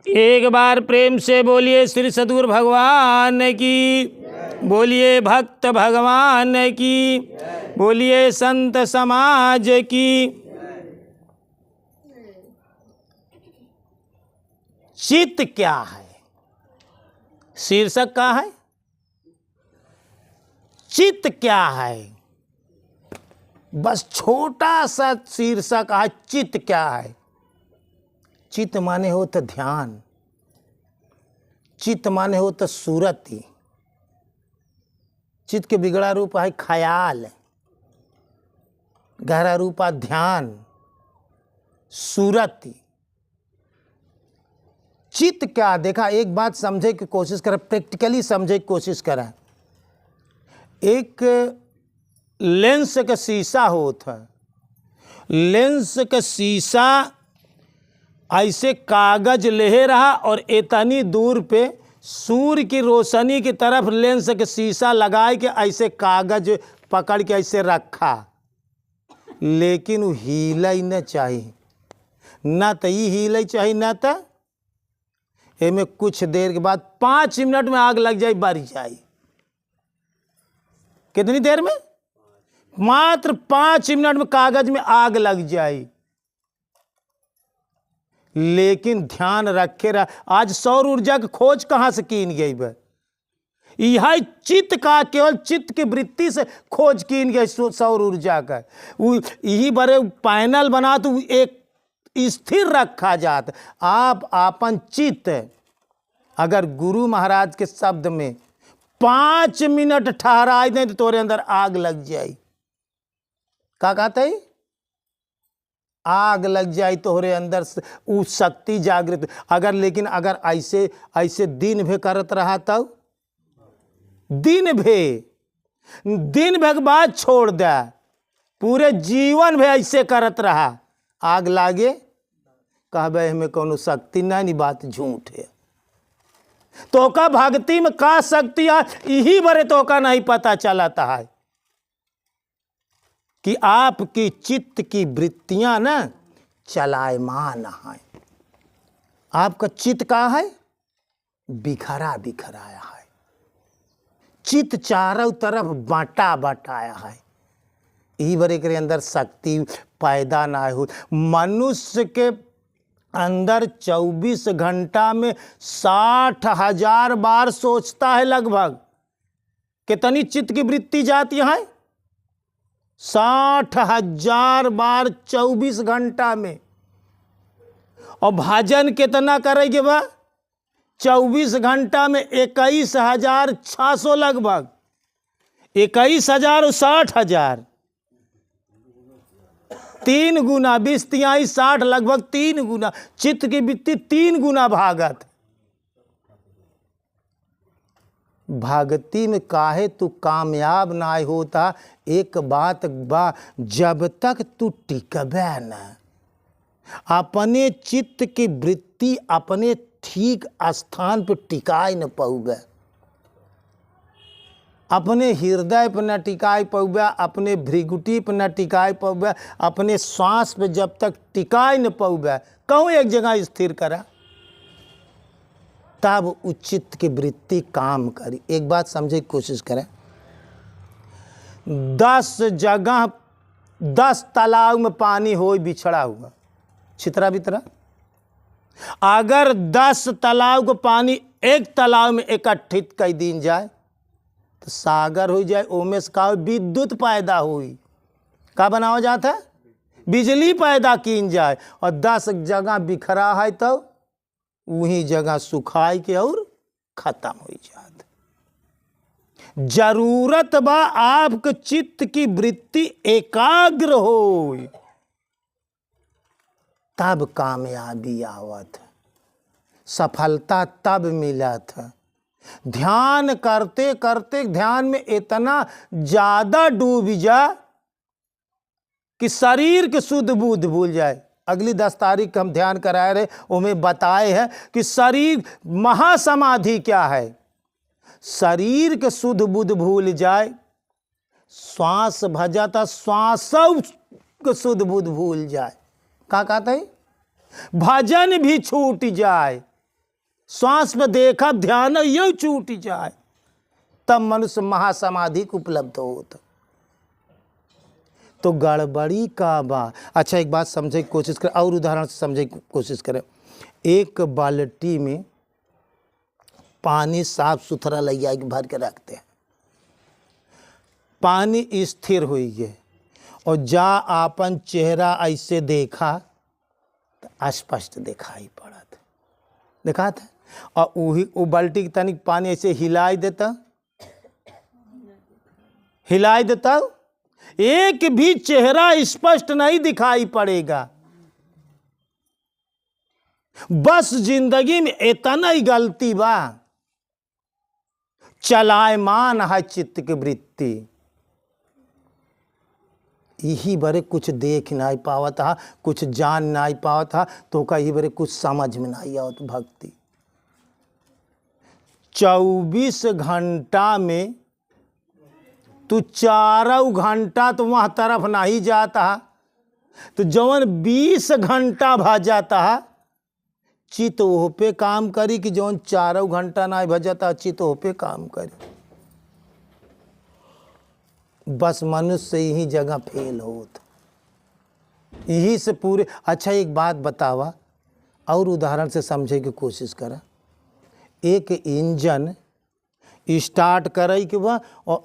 एक बार प्रेम से बोलिए श्री सद्गुरु भगवान की, बोलिए भक्त भगवान की, बोलिए संत समाज की। चित्त क्या है? शीर्षक क्या है? चित्त क्या है? बस छोटा सा शीर्षक है, चित्त क्या है? चित्त माने हो तो ध्यान, चित्त माने हो तो सूरती, चित्त के बिगड़ा रूप है ख्याल, गहरा रूप है ध्यान, सूरती। चित्त क्या देखा? एक बात समझे की कोशिश करें, प्रैक्टिकली समझे की कोशिश करें। एक लेंस का शीशा होता है, लेंस का शीशा ऐसे कागज ले रहा और इतनी दूर पे सूर्य की रोशनी की तरफ लेंस के शीशा लगाए के ऐसे कागज पकड़ के ऐसे रखा, लेकिन वो हिले ही न चाहिए, न तो ये हिले चाहिए, न तो एमे कुछ देर के बाद 5 मिनट में आग लग जाए, बारी जाए। कितनी देर में? मात्र 5 मिनट में कागज में आग लग जाए। लेकिन ध्यान रखे रहा, आज सौर ऊर्जा की खोज कहां से की गई है? यह चित्त का, केवल चित्त की वृत्ति से खोज की गई सौर ऊर्जा का। यही बड़े पैनल बना तो एक स्थिर रखा जाता। आप अपन चित्त अगर गुरु महाराज के शब्द में 5 मिनट ठहराए दें तो तोरे अंदर आग लग जाए। क्या कहते हैं? आग लग जाए तोहरे अंदर वो शक्ति जागृत। अगर लेकिन अगर ऐसे ऐसे दिन भर करत रहा तब दिन भर के बाद छोड़ दे, पूरे जीवन भर ऐसे करत रहा, आग लागे कहबे हमें कोनो शक्ति नहीं, बात झूठ है। तो का भक्ति में का शक्ति है, यही बड़े तो का नहीं पता चलाता है कि आपकी चित्त की वृत्तियां ना चलायमान है। आपका चित्त का है? बिखरा बिखराया है। चित्त चारों तरफ बांटा बांटाया है। यही बड़े के अंदर शक्ति पैदा ना हो। मनुष्य के अंदर 24 घंटा में 60,000 बार सोचता है लगभग। कितनी चित्त की वृत्ति जाती है? 60,000 बार 24 घंटा में। और भजन कितना करेंगे बा? 24 घंटा में 21,600 लगभग। 21,000 और 60,000 3 गुना, 20 तिहाई 60 लगभग 3 गुना चित्त की वृत्ति 3 गुना भागत। भक्ति में काहे तू कामयाब ना होता? एक बात बा, जब तक तू टिकबे न, अपने चित्त की वृत्ति अपने ठीक स्थान पर टिकाए न पाऊबे, अपने हृदय पर न टिकाए पाऊबे, अपने भृगुटी पर न टिकाए पाऊबे, अपने श्वास पे जब तक टिकाए न पाऊबे, कहूँ एक जगह स्थिर करा, तब उचित की वृत्ति काम करी। एक बात समझे की कोशिश करें। 10 जगह 10 तालाब में पानी हो बिछड़ा हुआ, छितरा बितरा। अगर 10 तालाब को पानी एक तालाब में इकट्ठित कर दी जाए तो सागर हो जाए। ओमे से का विद्युत पैदा हुई, का बनावा जाता है? बिजली पैदा की जाए। और 10 जगह बिखरा है तो वही जगह सुखाई के और खत्म हो जाता। जरूरत बा आपके चित्त की वृत्ति एकाग्र हो, तब कामयाबी आवत, सफलता तब मिलत। ध्यान करते करते ध्यान में इतना ज्यादा डूब जा कि शरीर के शुद्ध बुद्ध भूल जाए। अगली 10 तारीख हम ध्यान कराए रहे, उन्हें बताए हैं कि शरीर महासमाधि क्या है। शरीर के शुद्ध बुद्ध भूल जाए, श्वास भजाता श्वास के शुद्ध बुद्ध भूल जाए। क्या कहते हैं? भजन भी छूट जाए, श्वास में देखा ध्यान यू छूट जाए, तब मनुष्य महासमाधि को उपलब्ध होता। तो गड़बड़ी का बा। अच्छा एक बात समझे की कोशिश करें, और उदाहरण से समझे की कोशिश करें। एक बाल्टी में पानी साफ सुथरा ले जाके भर के रखते हैं, पानी स्थिर हुई है और जा आपन चेहरा ऐसे देखा तो स्पष्ट दिखाई पड़त, देखा था। और वही वो बाल्टी की तनिक पानी ऐसे हिलाई देता, एक भी चेहरा स्पष्ट नहीं दिखाई पड़ेगा। बस जिंदगी में इतना ही गलती बा, चलायमान है चित्त की वृत्ति, यही बरे कुछ देख नहीं पावा था, कुछ जान नहीं पावा था, तो का यही बरे कुछ समझ में नहीं आवत भक्ति। 24 घंटा में तू 4 घंटा तो वहाँ तरफ नहीं जाता, तो जवन 20 घंटा भा जाता, चित वो पे काम करी कि जवन 4 घंटा नहीं भा जाता, चित वो पे काम करी। बस मनुष्य यही जगह फेल होता, यही से पूरे। अच्छा एक बात बतावा और उदाहरण से समझे की कोशिश करा। एक इंजन स्टार्ट करे के बा और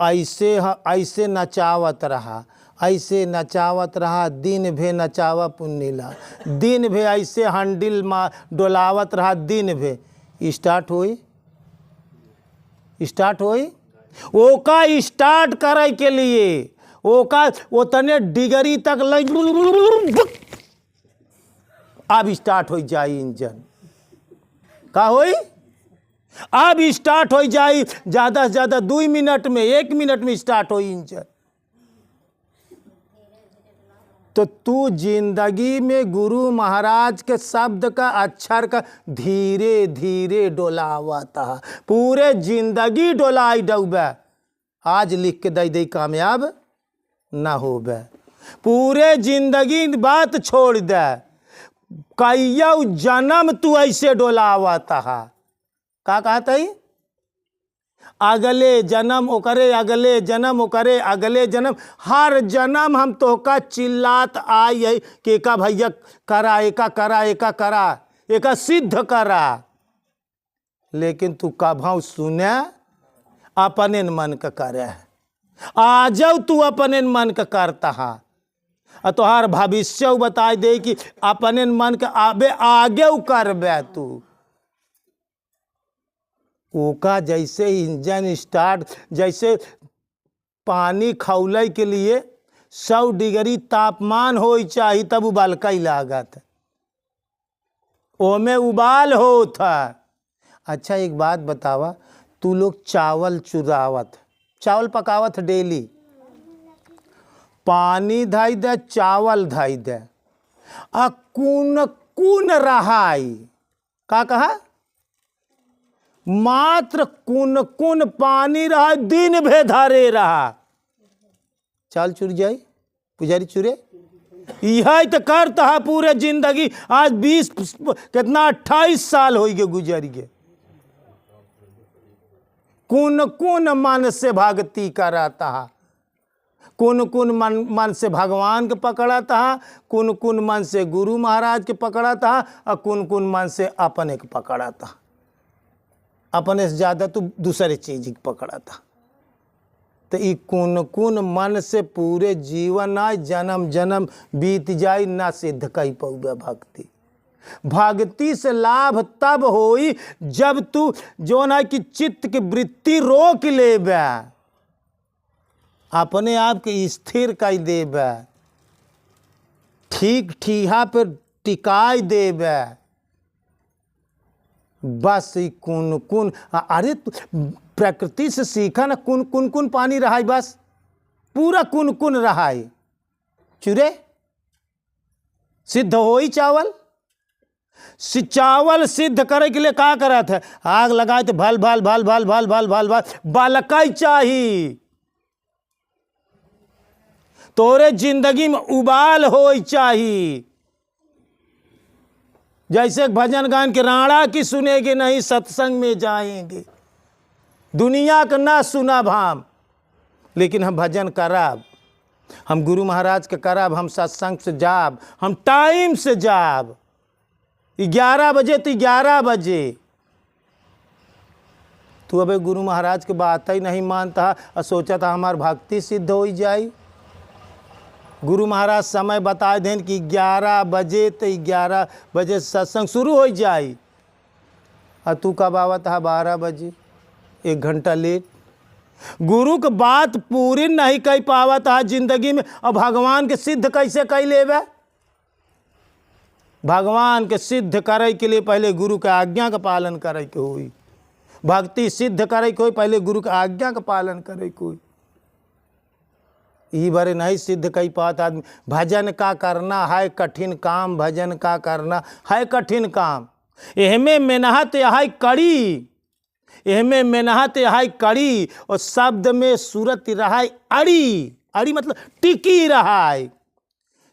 ऐसे नचावत रहा, ऐसे नचावत रहा, दिन भे नचावा पुन्नीला, दिन भे ऐसे हंडिल मा डोलावत रहा, दिन भे स्टार्ट होई। ओका स्टार्ट करे के लिए ओका उतने डिग्री तक लग, अब स्टार्ट हो जाए इंजन, का होई अब स्टार्ट हो जाए, ज़्यादा से ज़्यादा 2 मिनट में 1 मिनट में स्टार्ट हो इंजन। तो तू जिंदगी में गुरु महाराज के शब्द का अक्षर का धीरे धीरे डोलावता, पूरे जिंदगी डोलाई डूबे, आज लिख के दे कामयाब ना होबे, पूरे जिंदगी बात छोड़ दे, कईया जन्म तू ऐसे डोलावता है। का कहता है? अगले जन्म ओकरे, अगले जन्म ओकरे, अगले जन्म, हर जन्म हम तो का चिल्लात आई है कि एका भैया करा, एका करा, एका करा, एका सिद्ध करा, लेकिन तू का भाव सुने अपने मन का करे, आ जाओ तू अपने मन का करता है, तो हर भविष्य बता दे कि अपने मन का आबे आगे करबे तू। ओका जैसे इंजन स्टार्ट, जैसे पानी खौले के लिए 100 डिग्री तापमान हो चाहिए तब उबालका ही लागत, ओमे उबाल होता। अच्छा एक बात बतावा, तू लोग चावल चुरावत, चावल पकावत डेली, पानी धाई दे, चावल धाई दे, आ कून रहाई, का कहा मात्र कून पानी रहा, दिन भे धारे रहा, चाल चुर जाए पुजारी चुरे, यह तो करता है पूरे जिंदगी। आज 20 कितना 28 साल हो गए गुजर गए, कौन मन से भक्ति कराता है, कौन मन से भगवान के पकड़ाता है, कौन मन से गुरु महाराज के पकड़ाता है, और कौन मन से अपने के पकड़ाता है, अपने से ज़्यादा तो दूसरे चीज की पकड़ाता। तो ये कौन मन से पूरे जीवन आए, जन्म जन्म बीत जाए, ना सिद्ध कही पौबे भक्ति। भक्ति से लाभ तब होई जब तू जो ना कि चित्त की वृत्ति रोक लेबे, अपने आप के स्थिर कर देबे, ठीक ठीहा पे टिकाई देबे। बस कौन अरे प्रकृति से सीखा ना, कौन पानी रहा है, बस पूरा कौन रहा है, चुरे सिद्ध हो ही चावल। चावल सिद्ध करे के लिए का करा था, आग लगाए तो भल भल भल भल भल भल भल भल बालकाई चाहिए, तोरे जिंदगी में उबाल हो चाहिए। जैसे भजन गान के राणा की सुनेंगे नहीं सत्संग में जाएंगे, दुनिया का ना सुना भाम, लेकिन हम भजन कराब, हम गुरु महाराज के कराब, हम सत्संग से जाब, हम टाइम से जाब। 11 बजे तो 11 बजे। तू अबे गुरु महाराज की बात ही नहीं मानता और सोचा था हमार भक्ति सिद्ध हो जाई। गुरु महाराज समय बता दें कि 11 बजे तो 11 बजे सत्संग शुरू हो जाए, और तू कब आवत है? 12 बजे, 1 घंटा लेट। गुरु की बात पूरी नहीं कह पावत है जिंदगी में, और भगवान के सिद्ध कैसे कह लेवे? भगवान के सिद्ध करे के लिए पहले गुरु के आज्ञा का पालन करे के हुई। भक्ति सिद्ध करे के हुई पहले गुरु के आज्ञा का पालन करे के हुई। ई बारे नहीं सिद्ध कही पात आदमी। भजन का करना है कठिन काम, भजन का करना है कठिन काम। एहमे मेहनत है कड़ी, एहमे मेहनत है कड़ी, और शब्द में सूरत रहा अड़ी। अड़ी मतलब टिकी रहा है।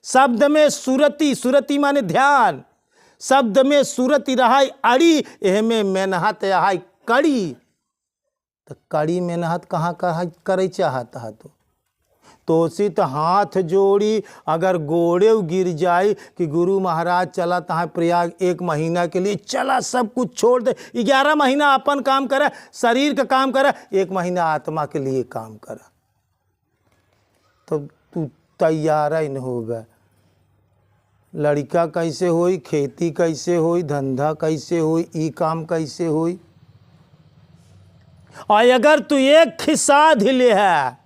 शब्द में सूरती, सूरती माने ध्यान, शब्द में सूरती रहा अड़ी, एहमे मेहनत है कड़ी। तो कड़ी मेहनत कहाँ करे चाहता है? तो उसी हाथ जोड़ी अगर गोड़े गिर जाए कि गुरु महाराज चला तहाँ प्रयाग 1 महीना के लिए, चला सब कुछ छोड़ दे। 11 महीना अपन काम करे, शरीर का काम करे, 1 महीना आत्मा के लिए काम करे, तो तू तैयार ही नहीं होगा। लड़का कैसे होई, खेती कैसे होई, धंधा कैसे होई, ई काम कैसे होई? और अगर तू एक खिस्सा धिले है,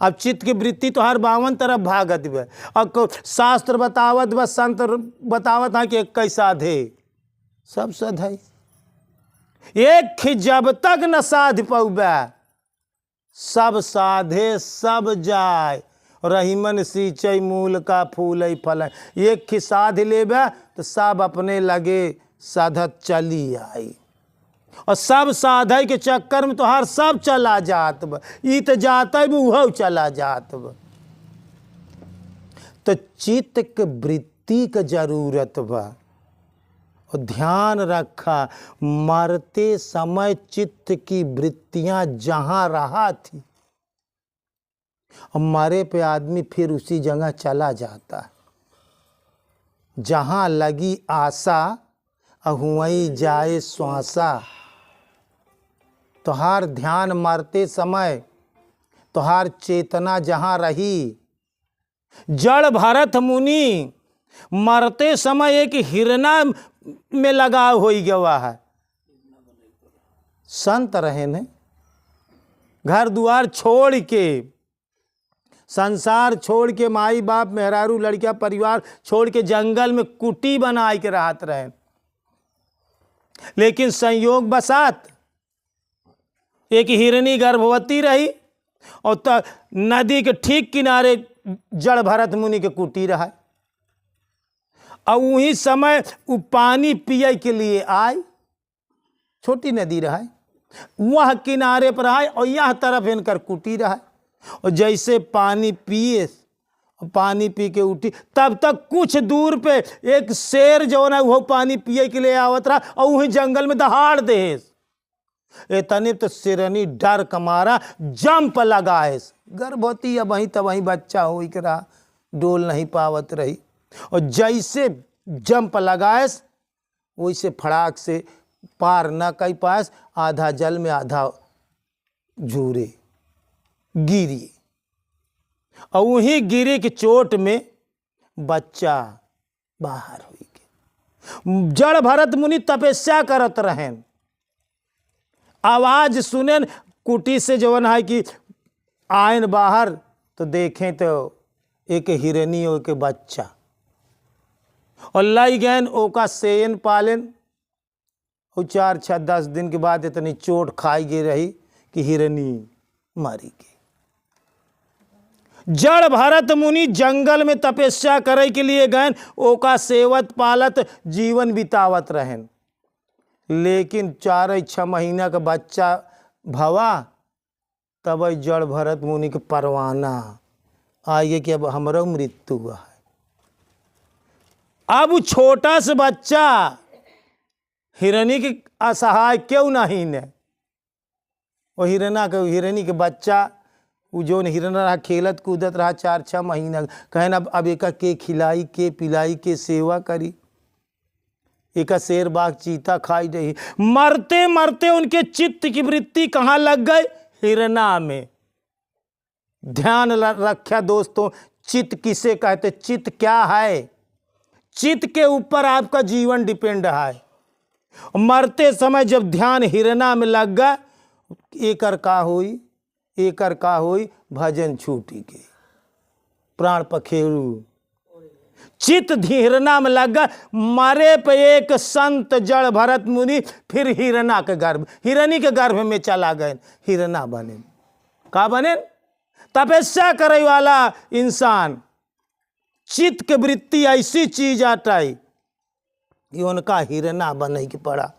अब चित्त की वृत्ति तो हर 52 तरफ भागत बे, और शास्त्र बतावत बा, संत बतावत है कि 21 साधे, सब सधई। एक जब तक न साध पौबे, सब साधे सब जाय। रहीमन सींचई मूल का फूल फल। एक खि साध लेबे तो सब अपने लगे साधत चली आई, और सब साधे के चक्कर में तो हर सब चला जात बा। ई तो जाता भी वह चला जात बा। तो चित्त के वृत्ति के जरूरत बा, और ध्यान रखा मरते समय चित्त की वृत्तियां जहां रहा थी, और मरे पे आदमी फिर उसी जगह चला जाता है। जहां लगी आशा अहुई जाए श्वासा। तुहार ध्यान मरते समय, तुहार चेतना जहां रही। जड़ भरत मुनि मरते समय एक हिरना में लगाव हो गया है। संत रहे ने, घर द्वार छोड़ के, संसार छोड़ के, माई बाप मेहरारू लड़कियां परिवार छोड़ के जंगल में कुटी बना के रहत रहे। लेकिन संयोग बसात एक हिरनी गर्भवती रही, और नदी के ठीक किनारे जड़ भरत मुनि के कुटी रहा। और वही समय वो पानी पिए के लिए आए, छोटी नदी रहा, वह किनारे पर आए, और यह तरफ इनकर कुटी रहा। और जैसे पानी पिए, पानी पी के उठी, तब तक कुछ दूर पे एक शेर जो है वो पानी पिए के लिए आवत रहा, और वही जंगल में दहाड़ दे। इतने तो शेरनी डर कमारा जंप लगाए। गर्भवती अब वहीं तब वहीं बच्चा हो रहा, डोल नहीं पावत रही, और जैसे जंप लगाए वैसे फड़ाक से पार न कर पाए, आधा जल में आधा झूरे गिरी, और वही गिरे की चोट में बच्चा बाहर हुई के। जड़ भरत मुनि तपस्या करत रहें, आवाज सुने कुटी से जवन है कि आयन बाहर, तो देखें तो एक हिरनी और के बच्चा, और लाई गैन ओका सेन पालन। और 4-6-10 दिन के बाद इतनी चोट खाई गई रही कि हिरनी मारी गई। जड़ भरत मुनि जंगल में तपस्या करे के लिए गए, ओका सेवत पालत जीवन बितावत रहें। लेकिन 4-6 महीना का बच्चा भवा, तब जड़ भरत मुनि के परवाना आइए कि अब हमारा मृत्यु हुआ है। अब छोटा सा बच्चा हिरनी के असहाय क्यों नहीं ने, वो हिरनी के बच्चा वो जो हिरन रहा खेलत कूदत रहा 4-6 महीना, कहन अब एक के खिलाई के पिलाई के सेवा करी, एक शेर बाघ चीता खाई रही। मरते मरते उनके चित्त की वृत्ति कहाँ लग गई? हिरना में। ध्यान रखा दोस्तों, चित्त किसे कहते? चित्त क्या है? चित्त के ऊपर आपका जीवन डिपेंड है। मरते समय जब ध्यान हिरना में लग गया, एकर का होई भजन छूटी के प्राण पखेरु। चित्त हिरना में लग गया, मरे पे एक संत जड़ भरत मुनि, फिर हिरना के गर्भ, हिरनी के गर्भ में चला गए, हिरना बने। का बने? तपस्या करे वाला इंसान। चित्त के वृत्ति ऐसी चीज आटाई कि उनका हिरना बने के पड़ा,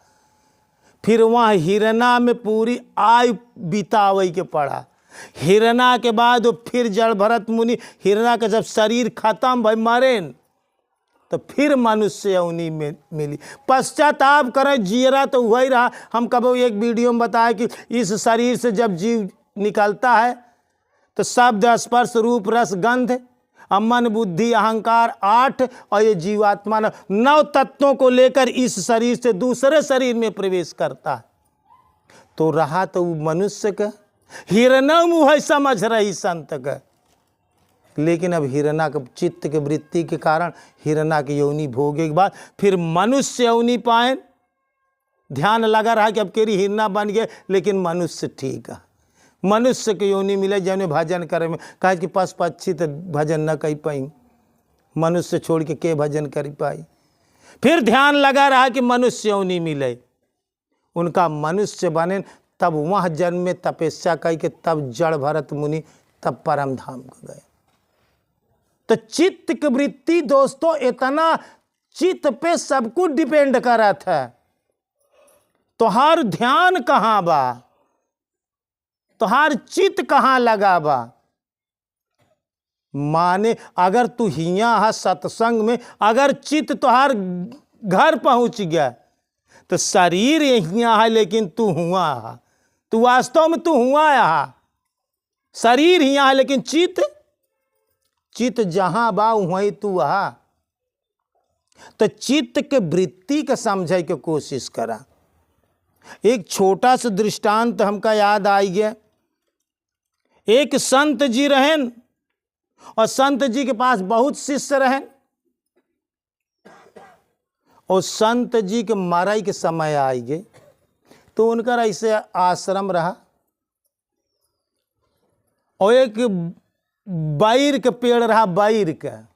फिर वहाँ हिरना में पूरी आयु बितावे के पड़ा। हिरना के बाद वो फिर जड़ भरत मुनि, हिरना का जब शरीर खत्म भाई मरेन, तो फिर मनुष्य योनि में मिली। पश्चाताप करें, जियरा तो वही रहा। हम कब एक वीडियो में बताया कि इस शरीर से जब जीव निकलता है तो शब्द स्पर्श रूप रस गंध मन बुद्धि अहंकार 8 और ये जीवात्मा 9 तत्वों को लेकर इस शरीर से दूसरे शरीर में प्रवेश करता है। तो रहा तो मनुष्य का, हिरना मुँह समझ रही संत का, लेकिन अब हिरना के चित्त के वृत्ति के कारण हिरना की योनि भोगे के बाद फिर मनुष्य योनि पाए। ध्यान लगा रहा कि अब केरी हिरना बन गए, लेकिन मनुष्य ठीक है, मनुष्य के योनि मिले जौने भजन करे में। कहे कि पशु पक्षी तो भजन न कर पाई, मनुष्य छोड़ के भजन कर पाई। फिर ध्यान लगा रहा कि मनुष्य योनि मिले, उनका मनुष्य बने, तब वह जन्म में तपस्या कई के तब जड़ भरत मुनि तब परम धाम को गए। तो चित्त की वृत्ति दोस्तों इतना चित्त पे सब कुछ डिपेंड करा था। तो हर ध्यान कहाँ बा, तुहार चित्त कहाँ लगा बा? माने अगर तू हिया है सत्संग में, अगर चित्त तुहार घर पहुंच गया तो शरीर हिया है लेकिन तू हुआ है, तू वास्तव में तू हुआ है। शरीर हिया है लेकिन चित्त जहां बा वहीं तू है। तो चित्त के वृत्ति का समझे के कोशिश करा। एक छोटा सा दृष्टांत हमका याद आई गया। एक संत जी रहें और संत जी के पास बहुत शिष्य रहें, और संत जी के मराई के समय आई गए तो उनका ऐसे आश्रम रहा, और एक बैर के पेड़ रहा, बैर का,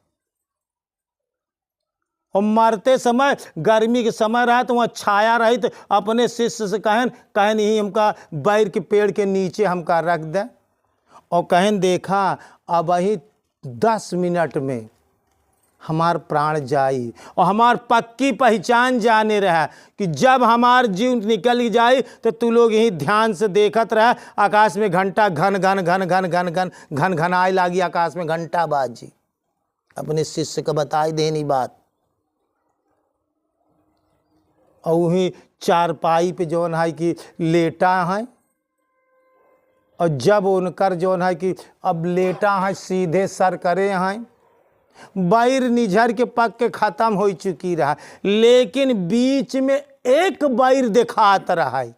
और मरते समय गर्मी के समय रहा तो वहाँ छाया रही, तो अपने शिष्य से कहन ही हमका बैर के पेड़ के नीचे हमका रख दे, और कहन देखा अब ही 10 मिनट में हमार प्राण जाई, और हमार पक्की पहचान जाने रहा कि जब हमार जीव निकल जाए तो तू लोग यही ध्यान से देखत रहा। आकाश में घंटा घन घन घन घन घन घन घन घन आए लागी, आकाश में घंटा बाजी। अपने शिष्य को बताई देनी बात। और वही चारपाई पे जौन है कि लेटा है, और जब उनकर जौन है कि अब लेटा है सीधे सर करे हैं, बैर निझर के पक के खत्म हो चुकी रहा, लेकिन बीच में एक बैर दिखात रहा है,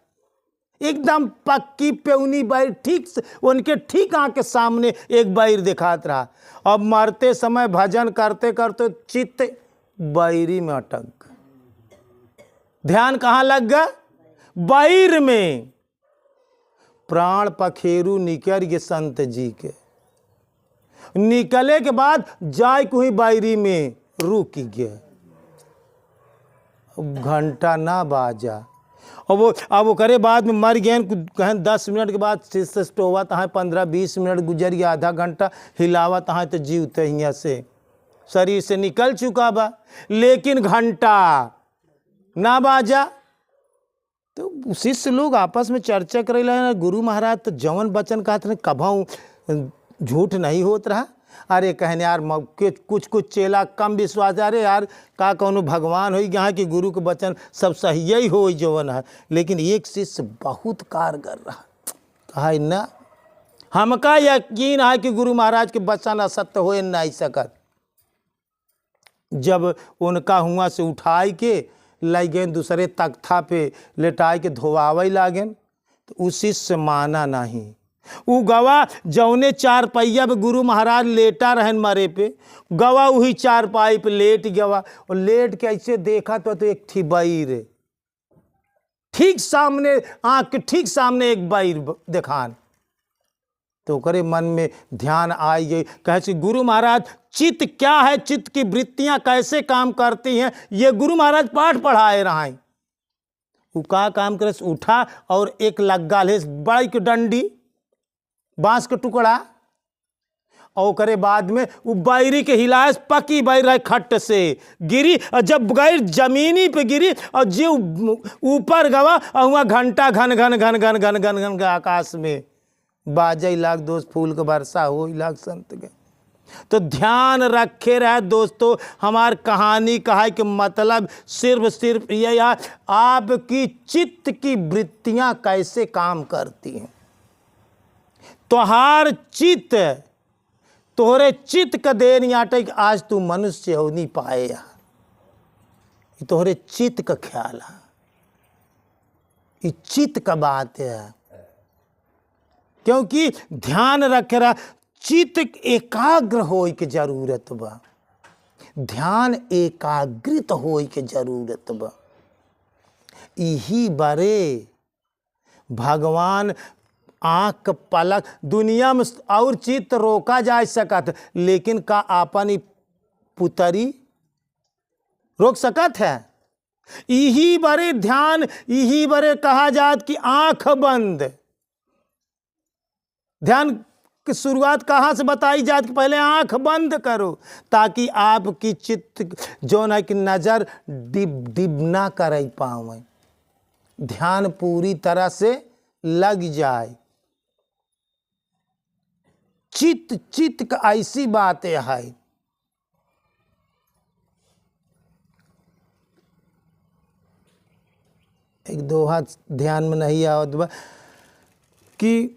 एकदम पक्की पेउनी बैर, ठीक से उनके ठीक आँख के सामने एक बैर दिखात रहा। अब मरते समय भजन करते करते चित्त बैरी में अटक, ध्यान कहाँ लग गया? बैर में। प्राण पखेरु निकल गए संत जी के, निकले के बाद जाय कोई बैरी में रुक गया, घंटा ना बाजा। और वो अब वो करे बाद में मर गए, कहें 10 मिनट के बाद स्टोवत है, 15-20 मिनट गुजर गया, आधा घंटा हिलावत है तो जीवते हियाँ से शरीर से निकल चुका बा, लेकिन घंटा ना बाजा। तो शिष्य लोग आपस में चर्चा करे, गुरु महाराज तो जवन बचन कहते कभाऊ झूठ नहीं होत रहा, अरे कहने यार कुछ कुछ चेला कम विश्वास, अरे यार का कौनो भगवान हो यहाँ कि गुरु के वचन सब सही ही हो जवन है। लेकिन एक शिष्य बहुत कारगर रहा, कहा ना हमका यकीन है कि गुरु महाराज के वचन असत्य हो नहीं सकत। जब उनका हुआ से उठाई के लाई गए दूसरे तख्ता पे लेटाई के धोवावे लागेन, तो उस शिष्य माना नहीं। उ गवा जौने चार पहिया पे गुरु महाराज लेटा रहन मरे पे, गवा वही चार पाई पे लेट गवा, और लेट के ऐसे देखा तो एक थी बईर ठीक सामने, आँख के ठीक सामने एक बईर देखान। तो करे मन में ध्यान आई गई, कहे गुरु महाराज चित्त क्या है, चित्त की वृत्तियां कैसे काम करती हैं, ये गुरु महाराज पाठ पढ़ाए रहा है। वो का काम करे, उठा और एक लग्गा ले बड़ी की डंडी बांस के टुकड़ा, और करे बाद में वो बैरी के हिलाए, पकी बैर रहे खट से गिरी, और जब बैर जमीनी पे गिरी और जीव ऊपर गवा, और वहाँ घंटा घन घन घन घन घन घन घन के आकाश में बाजे लाख दोस्त फूल के वर्षा हो लाख संत के। तो ध्यान रखे रहे दोस्तों, हमार कहानी कहा कि मतलब सिर्फ ये यार आपकी चित्त की वृत्तियां कैसे काम करती हैं। तोहार चित्त तोहरे चित्त का देन याटे कि आज तू मनुष्य हो नहीं पाए, ये तोहरे चित्त का ख्याल है, ये चित्त का बात है। क्योंकि ध्यान रखे रहा, चित्त एकाग्र होए के जरूरत बा, ध्यान एकाग्रित होए के जरूरत बा। यही बारे भगवान आँख पलक दुनिया में और चित्त रोका जा सकत, लेकिन का आपन पुतरी रोक सकत है। यही बारे ध्यान, यही बारे कहा जात कि आँख बंद। ध्यान की शुरुआत कहाँ से बताई जाती कि पहले आंख बंद करो, ताकि आपकी चित्त जो है कि नज़र डिब ना कर पावे, ध्यान पूरी तरह से लग जाए। चित्त का ऐसी बात है, एक दो हाथ ध्यान में नहीं आवत कि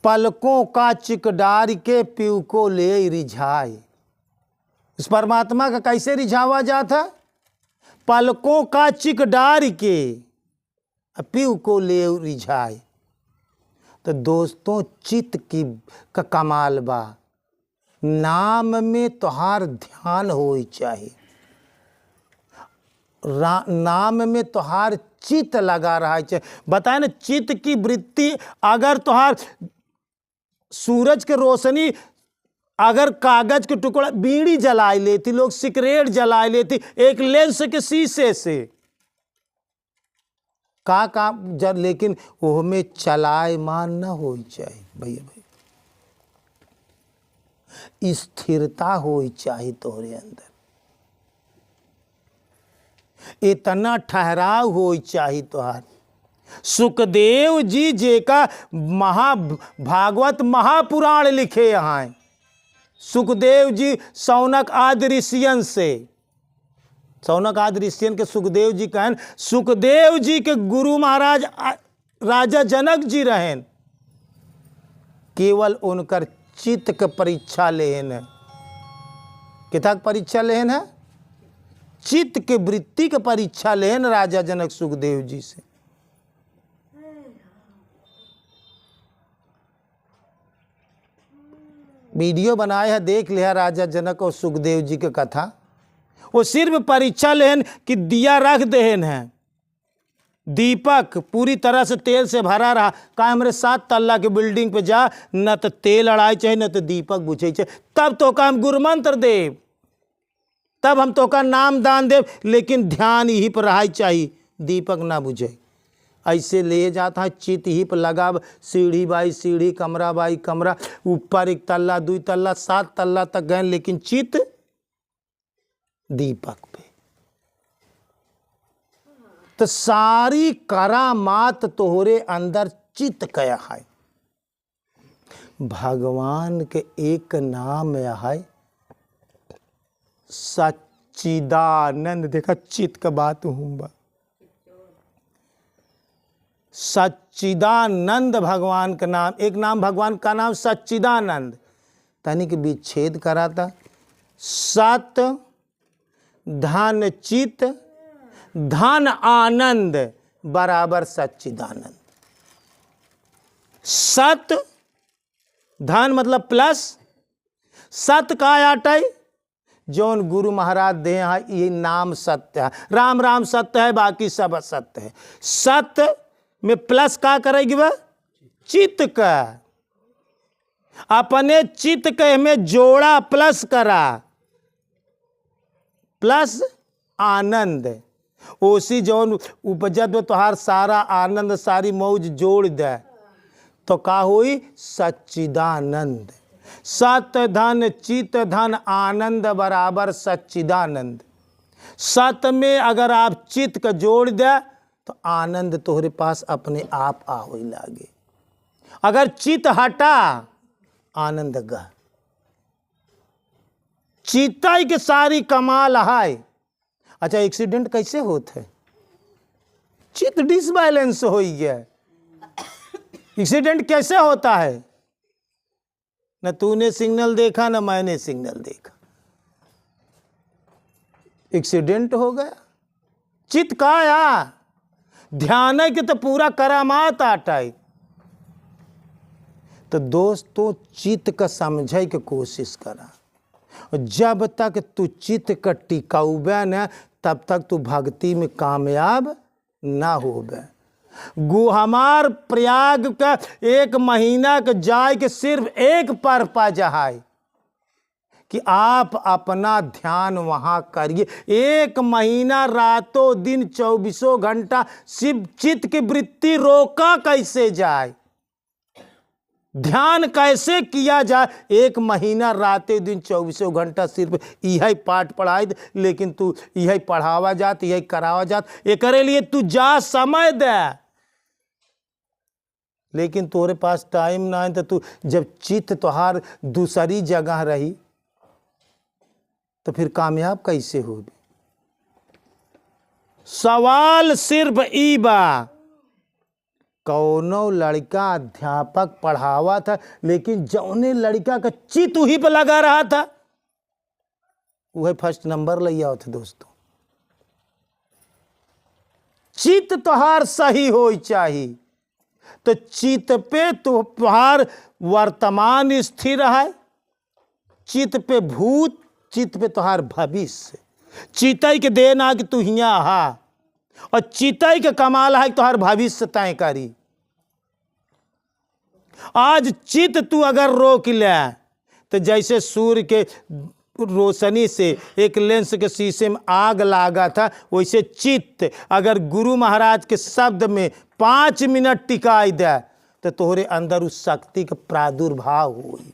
पलकों का चिकडार के पीऊ को ले रिझाए। इस परमात्मा का कैसे रिझावा जाता, पलकों का चिकडार के पीऊ को ले रिझाए। तो दोस्तों चित्त की का कमाल बा, नाम में तोहार ध्यान हो चाहिए, नाम में तोहार चित्त लगा रहा है। बताए ना, चित्त की वृत्ति अगर तोहार सूरज के रोशनी, अगर कागज के टुकड़ा बीड़ी जला लेती, लोग सिगरेट जला लेती एक लेंस के शीशे से, का लेकिन वो में चलायमान न हो चाहिए भैया भाई, स्थिरता हो चाहिए तोहरे अंदर, इतना ठहराव हो चाहिए तोहार। सुखदेव जी जेका भागवत महापुराण लिखे यहाँ, सुखदेव जी सौनक आदि ऋषियन से, सौनक आदि ऋषियन के सुखदेव जी कहन, सुखदेव जी के गुरु महाराज राजा जनक जी रहें, केवल उनकर चित्त के परीक्षा लेहन है। किता परीक्षा लेहन है, चित्त के वृत्ति के परीक्षा लेहन राजा जनक सुखदेव जी से। वीडियो बनाया है, देख लिया राजा जनक और सुखदेव जी की कथा। वो सिर्फ परीक्षा लेहन कि दिया रख देहन है, दीपक पूरी तरह से तेल से भरा रहा, का हमरे 7 तल्ला के बिल्डिंग पे जा, न तो तेल अड़ाई चाहिए न तो दीपक बुझे चाहिए, तब तो का हम गुरु मंत्र देव, तब हम तो का नाम दान देव, लेकिन ध्यान यही पर रहा चाहिए, दीपक ना बुझे। ऐसे ले जाता है, चित्त ही पर लगा, सीढ़ी बाई सीढ़ी, कमरा बाई कमरा, ऊपर 1 तल्ला 2 तल्ला 7 तल्ला तक गए, लेकिन चित्त दीपक पे। तो सारी करामात तोहरे अंदर चित्त कया है। भगवान के एक नाम है सच्चिदानंद। देखा चित का बात हूँ, सच्चिदानंद भगवान का नाम। एक नाम भगवान का नाम सच्चिदानंद, तनि के विच्छेद कराता। सत धन चित धन आनंद बराबर सच्चिदानंद। सत धन मतलब प्लस, सत का आटाई जौन गुरु महाराज दे हैं, ये नाम सत्य है। राम राम सत्य है, बाकी सब असत्य है। सत्य में प्लस का करेगी वह चित्त का, अपने चित्त के में जोड़ा प्लस करा, प्लस आनंद। ओसी जौन उपजत में तुहार सारा आनंद सारी मौज जोड़ दे तो का हुई सच्चिदानंद। सत धन चित धन आनंद बराबर सच्चिदानंद। सत में अगर आप चित्त का जोड़ दे तो आनंद तोहरे पास अपने आप आवे लागे। अगर चित्त हटा आनंद गा। चित्ताई के सारी कमाल है। अच्छा, एक्सीडेंट कैसे होता है? चित्त डिसबैलेंस हो गया। एक्सीडेंट कैसे होता है? न तूने सिग्नल देखा न मैंने सिग्नल देखा, एक्सीडेंट हो गया। चित्त का आया, ध्यान है कि तो पूरा करामात आटाई। तो दोस्तों चित्त का समझे के कोशिश करा। जब तक तू चित्त का टिकाऊबे न तब तक तू भक्ति में कामयाब ना होबे। हमार प्रयाग का 1 महीना के जाए के सिर्फ एक पर्पज है कि आप अपना ध्यान वहाँ करिए। 1 महीना रातों दिन 24 घंटा शिव चित्त की वृत्ति रोका कैसे जाए, ध्यान कैसे किया जाए। 1 महीना रातें दिन 24 घंटा सिर्फ यही पाठ पढ़ाई, लेकिन तू यही पढ़ावा जात, यही करावा जात। एक लिए तू जा समय दे, लेकिन तोरे पास टाइम ना है। तो तू जब चित्त तोहार दूसरी जगह रही तो फिर कामयाब कैसे होगी। सवाल सिर्फ ई बा, कौनो लड़का अध्यापक पढ़ावा था, लेकिन जौने लड़का का चित्त वहीं पर लगा रहा था वह फर्स्ट नंबर ले आओ थे। दोस्तों चित्त तोहार सही हो चाहिए, तो चित्त पे तुहार वर्तमान स्थिर है, चित्त पे भूत, चित्त पे तुहार भविष्य। चितई के देना कि तू हिया हा, और चितई के कमाल है तुहार भविष्य तय करी। आज चित्त तू अगर रोक ले तो जैसे सूर्य के रोशनी से एक लेंस के शीशे में आग लागा था, वैसे चित्त अगर गुरु महाराज के शब्द में 5 मिनट टिकाई दे तो तोहरे अंदर उस शक्ति का प्रादुर्भाव हुई,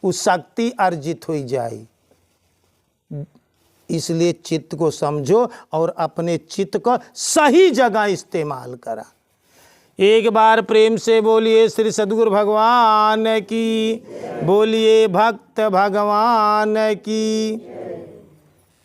उस शक्ति अर्जित हो जाए। इसलिए चित्त को समझो और अपने चित्त को सही जगह इस्तेमाल करा। एक बार प्रेम से बोलिए श्री सद्गुरु भगवान की, बोलिए भक्त भगवान की।